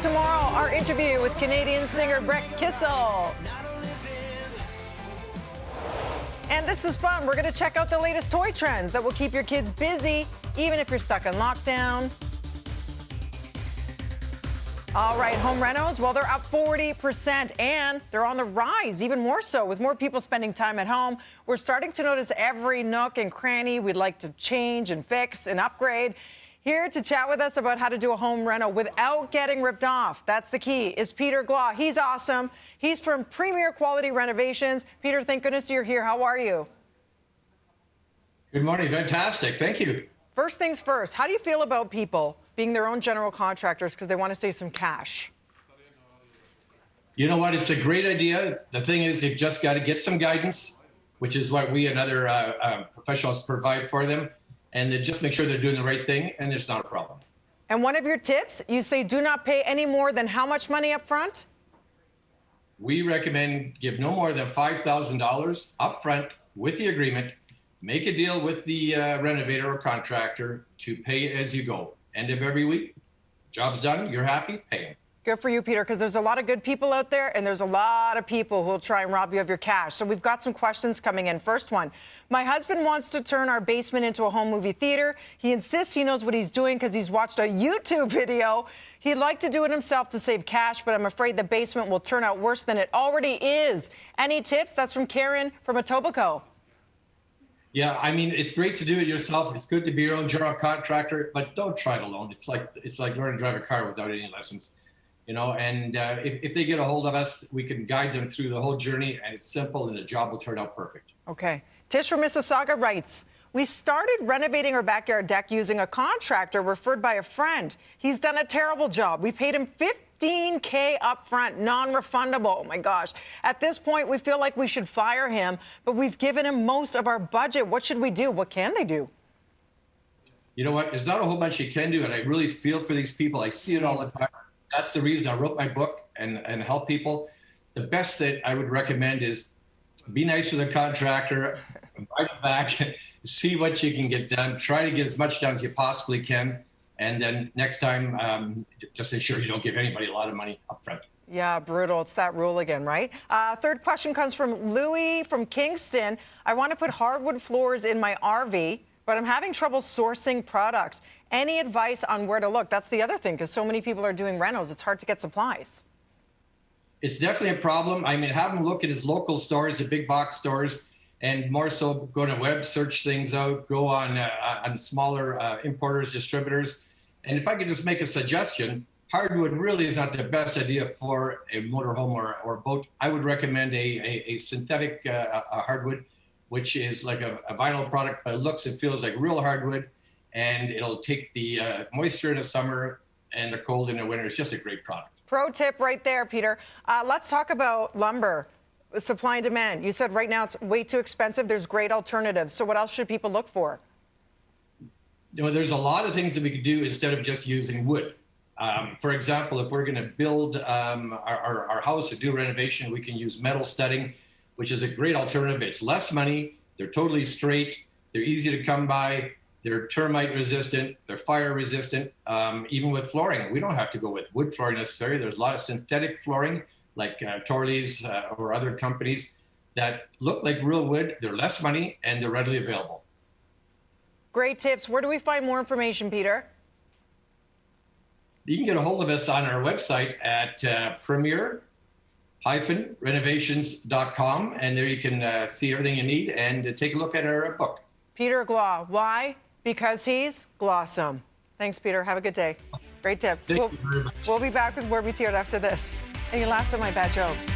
tomorrow, our interview with Canadian singer Brett Kissel. And this is fun. We're going to check out the latest toy trends that will keep your kids busy, even if you're stuck in lockdown. All right, home renos, well, they're up 40%, and they're on the rise, even more so, with more people spending time at home. We're starting to notice every nook and cranny we'd like to change and fix and upgrade. Here to chat with us about how to do a home reno without getting ripped off, that's the key, is Peter Glaw. He's awesome. He's from Premier Quality Renovations. Peter, thank goodness you're here. How are you? Good morning. Fantastic. Thank you. First things first, how do you feel about people being their own general contractors because they want to save some cash? You know what? It's a great idea. The thing is, you've just got to get some guidance, which is what we and other professionals provide for them. And then just make sure they're doing the right thing, and there's not a problem. And one of your tips, you say do not pay any more than how much money up front? We recommend give no more than $5,000 up front with the agreement. Make a deal with the renovator or contractor to pay as you go. End of every week, job's done, you're happy, pay them. Good for you, Peter, because there's a lot of good people out there, and there's a lot of people who will try and rob you of your cash. So we've got some questions coming in. First one, my husband wants to turn our basement into a home movie theater. He insists he knows what he's doing because he's watched a YouTube video. He'd like to do it himself to save cash, but I'm afraid the basement will turn out worse than it already is. Any tips? That's from Karen from Etobicoke. Yeah, I mean, it's great to do it yourself. It's good to be your own general contractor, but don't try it alone. It's like learning to drive a car without any lessons. You know, and if they get a hold of us, we can guide them through the whole journey, and it's simple, and the job will turn out perfect. Okay. Tish from Mississauga writes, we started renovating our backyard deck using a contractor referred by a friend. He's done a terrible job. We paid him $15K up front, non-refundable. Oh, my gosh. At this point, we feel like we should fire him, but we've given him most of our budget. What should we do? What can they do? You know what? There's not a whole bunch you can do, and I really feel for these people. I see it all the time. That's the reason I wrote my book and help people. The best that I would recommend is be nice to the contractor, invite him back, see what you can get done, try to get as much done as you possibly can, and then next time, just ensure you don't give anybody a lot of money up front. Yeah, brutal. It's that rule again, right? Third question comes from Louis from Kingston. I want to put hardwood floors in my RV, but I'm having trouble sourcing products. Any advice on where to look? That's the other thing, because so many people are doing renos, it's hard to get supplies. It's definitely a problem. I mean, have him look at his local stores, the big box stores, and more so go to web, search things out, go on smaller importers, distributors. And if I could just make a suggestion, hardwood really is not the best idea for a motorhome or boat. I would recommend a synthetic hardwood, which is like a vinyl product, but it looks and feels like real hardwood. And it'll take the moisture in the summer and the cold in the winter. It's just a great product. Pro tip right there, Peter. Let's talk about lumber, supply and demand. You said right now it's way too expensive. There's great alternatives. So what else should people look for? You know, there's a lot of things that we could do instead of just using wood. For example, if we're going to build our house or do renovation, we can use metal studding, which is a great alternative. It's less money. They're totally straight. They're easy to come by. They're termite resistant, they're fire resistant, even with flooring. We don't have to go with wood flooring necessarily. There's a lot of synthetic flooring like Torley's or other companies that look like real wood. They're less money and they're readily available. Great tips. Where do we find more information, Peter? You can get a hold of us on our website at premier-renovations.com, and there you can see everything you need and take a look at our book. Peter Glaw. Why? Because he's Glawsome. Thanks, Peter. Have a good day. Great tips. We'll be back with more BTR after this. And you laughed at my bad jokes.